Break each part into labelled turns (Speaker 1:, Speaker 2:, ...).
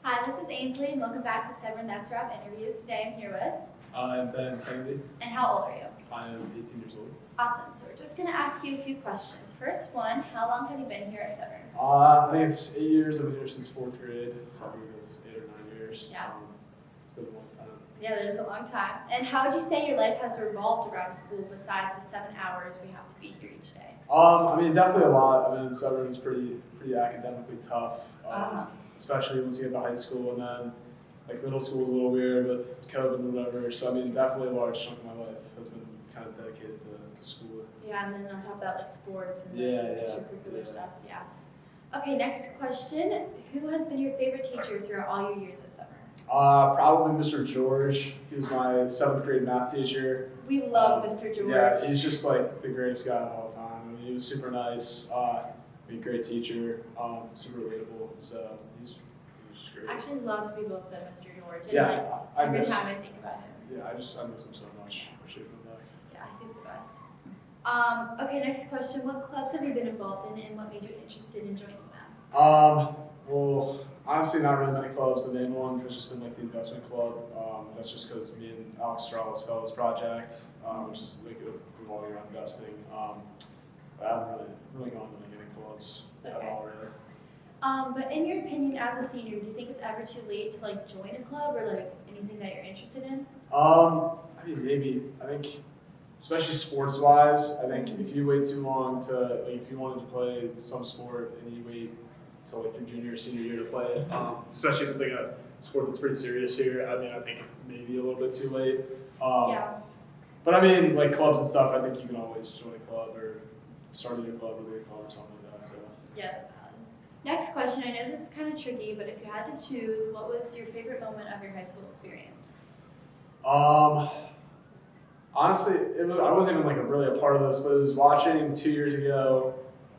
Speaker 1: Hi, this is Ainsley, and welcome back to Severn That's Wrap Interviews. Today I'm here with.
Speaker 2: I'm Ben Kennedy.
Speaker 1: And how old are you?
Speaker 2: I am 18 years old.
Speaker 1: Awesome. So we're just going to ask you a few questions. First one, how long have you been here at Severn?
Speaker 2: I think it's 8 years. I've been here since 4th grade, so I think it's 8 or 9 years.
Speaker 1: Yeah.
Speaker 2: It's been a long time.
Speaker 1: Yeah, that is a long time. And how would you say your life has revolved around school besides the 7 hours we have to be here each day?
Speaker 2: Definitely a lot. Severn is pretty academically tough, especially once you get to high school, and then like middle school is a little weird with COVID and whatever. So definitely a large chunk of my life has been kind of dedicated to school.
Speaker 1: Yeah, and then on top of that, like sports and
Speaker 2: Yeah.
Speaker 1: extracurricular stuff. Yeah. Okay, next question. Who has been your favorite teacher throughout all your years at Severn?
Speaker 2: Probably Mr. George. He was my 7th grade math teacher.
Speaker 1: We love Mr. George.
Speaker 2: Yeah, he's just like the greatest guy of all time. He was super nice, great teacher, super relatable. So he was just great.
Speaker 1: Actually, lots of people have said Mr. George. And
Speaker 2: Yeah,
Speaker 1: every time I think about him.
Speaker 2: Yeah, I miss him so much. I should have been back.
Speaker 1: Yeah, he's the best. Okay, next question. What clubs have you been involved in and what made you interested in joining them?
Speaker 2: Well, honestly, not really many clubs. The main one has just been like the investment club. That's just because me and Alex Strauss Fellows Project, which is like revolving around investing. But I haven't really gone to like any clubs at all, really.
Speaker 1: But in your opinion, as a senior, do you think it's ever too late to like join a club or like anything that you're interested in?
Speaker 2: Maybe. I think, especially sports-wise, I think if you wait too long to, like, if you wanted to play some sport and you wait till like your junior or senior year to play it, especially if it's like a sport that's pretty serious here, I think it may be a little bit too late.
Speaker 1: Yeah.
Speaker 2: But like clubs and stuff, I think you can always join a club or start a new club or lead a club or something like that. So.
Speaker 1: Yeah, that's valid. Next question. I know this is kind of tricky, but if you had to choose, what was your favorite moment of your high school experience?
Speaker 2: Honestly, I wasn't even like really a part of this, but it was watching 2 years ago,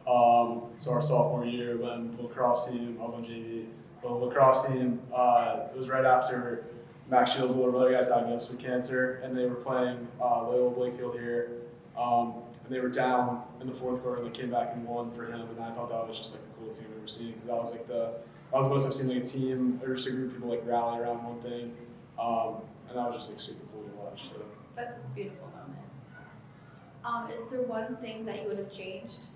Speaker 2: so our sophomore year when the lacrosse team, I was on JV, but the lacrosse team, it was right after Max Shields' little brother got diagnosed with cancer, and they were playing Loyola Blakefield here, and they were down in the 4th quarter, and they came back and won for him, and I thought that was just like the coolest thing I've ever seen, because that was the most I've seen like a team or just a group of people like rally around one thing, and that was just like super cool to watch. So.
Speaker 1: That's a beautiful moment. Is there one thing that you would have changed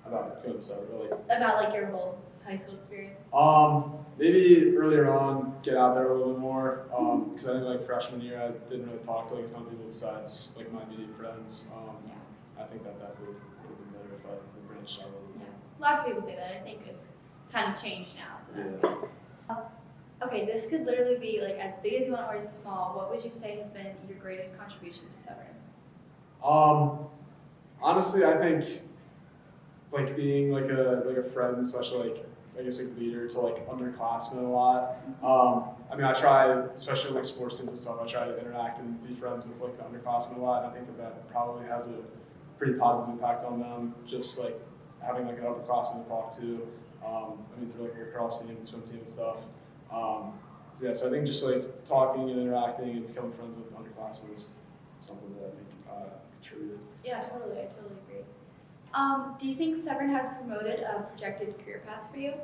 Speaker 2: About going to Severn, really?
Speaker 1: about like your whole high school experience?
Speaker 2: Maybe earlier on, get out there a little bit more. Because I think like freshman year, I didn't really talk to like a ton of people besides like my immediate friends. I think that definitely would have been better if I had branched out a little bit.
Speaker 1: Yeah. Lots of people say that. I think it's kind of changed now, so that's good. Okay, this could literally be like as big as you want or as small. What would you say has been your greatest contribution to Severn?
Speaker 2: Honestly, I think like being like a friend such like I guess like leader to like underclassmen a lot. I try, especially like sports teams and stuff, I try to interact and be friends with like the underclassmen a lot, and I think that probably has a pretty positive impact on them. Just like having like an upperclassman to talk to. Through like your cross team and swim team and stuff. So I think just like talking and interacting and becoming friends with underclassmen is something that I think contributed.
Speaker 1: Yeah, totally. I totally agree. Do you think Severn has promoted a projected career path for you?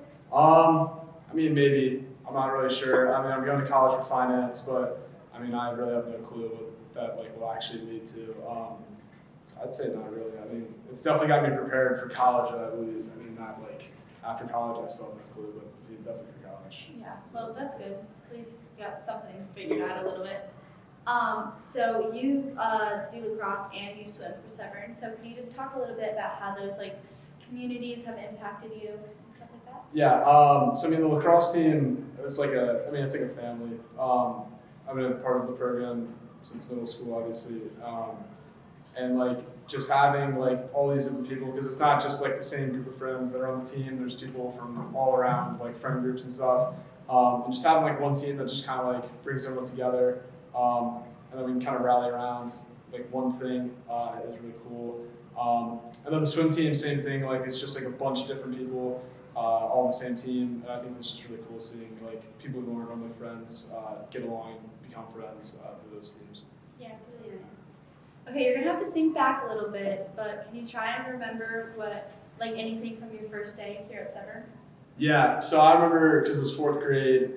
Speaker 2: Maybe. I'm not really sure. I'm going to college for finance, but I really have no clue what that like will actually lead to. I'd say not really. It's definitely got me prepared for college, I believe. Not like after college, I still have no clue, but definitely for college.
Speaker 1: Yeah, well, that's good. At least you got something figured out a little bit. So you do lacrosse and you swim for Severn. So can you just talk a little bit about how those like communities have impacted you and stuff like that?
Speaker 2: Yeah. The lacrosse team, it's like a family. I've been a part of the program since middle school, obviously, and like just having like all these different people, because it's not just like the same group of friends that are on the team. There's people from all around, like friend groups and stuff. And just having like one team that just kind of like brings everyone together, and then we can kind of rally around like one thing is really cool. And then the swim team, same thing. Like it's just like a bunch of different people all on the same team, and I think it's just really cool seeing like people who aren't normally friends get along and become friends through those teams.
Speaker 1: Yeah, it's really nice. Okay, you're gonna have to think back a little bit, but can you try and remember anything from your first day here at Severn?
Speaker 2: Yeah, so I remember because it was fourth grade,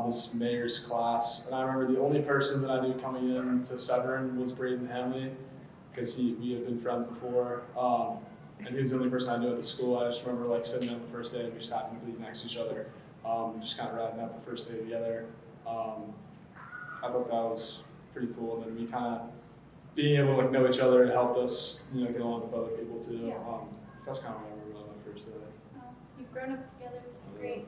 Speaker 2: this mayor's class, and I remember the only person that I knew coming in to Severn was Braden Hanley, because we had been friends before, and he was the only person I knew at the school. I just remember like sitting there the first day and we just happened to be next to each other, just kind of riding out the first day together. I thought that was pretty cool, and then we kind of being able to like know each other, it helped us, get along with other people too.
Speaker 1: Yeah.
Speaker 2: So that's kind of what I remember on my first day.
Speaker 1: Well, you've grown up together, which is great.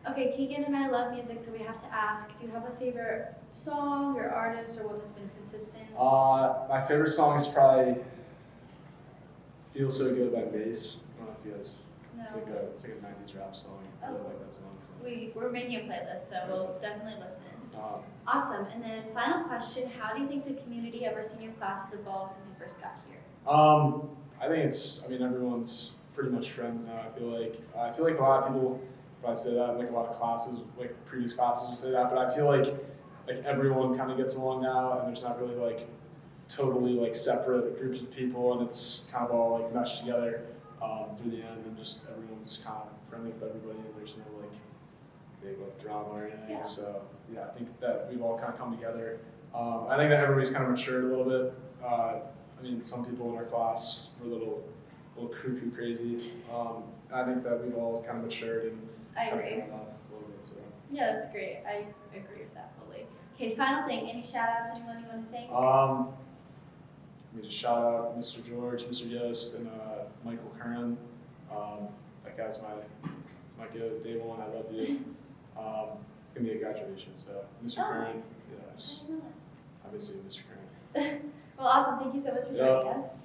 Speaker 1: Okay, Keegan and I love music, so we have to ask, do you have a favorite song or artist or one that's been consistent?
Speaker 2: My favorite song is probably "Feel So Good" by Bass. I don't know if you guys.
Speaker 1: No.
Speaker 2: It's like a '90s rap song. I really like that song.
Speaker 1: We're making a playlist, so we'll definitely listen.
Speaker 2: Um,
Speaker 1: Awesome. And then final question, how do you think the community of our senior class has evolved since you first got here?
Speaker 2: I think everyone's pretty much friends now. I feel like a lot of people probably say that, like a lot of classes, like previous classes would say that, but I feel like everyone kind of gets along now, and there's not really like totally like separate groups of people, and it's kind of all like meshed together through the end, and just everyone's kind of friendly with everybody, and there's no like big like drama or anything.
Speaker 1: Yeah.
Speaker 2: So yeah, I think that we've all kind of come together. I think that everybody's kind of matured a little bit. Some people in our class were a little cuckoo crazy. I think that we've all kind of matured and
Speaker 1: I
Speaker 2: kind of
Speaker 1: agree.
Speaker 2: grown up a little bit. So.
Speaker 1: Yeah, that's great. I agree with that fully. Okay, final thing, any shout outs, anyone you want to thank?
Speaker 2: Let me just shout out Mr. George, Mr. Yost, and Michael Curran. That guy's my good day one. I love you. It's gonna be a graduation, so Mr.
Speaker 1: Oh.
Speaker 2: Curran, yeah,
Speaker 1: I
Speaker 2: just
Speaker 1: didn't know
Speaker 2: obviously Mr. Curran.
Speaker 1: that. Well, awesome. Thank you so much for
Speaker 2: Yeah.
Speaker 1: joining us.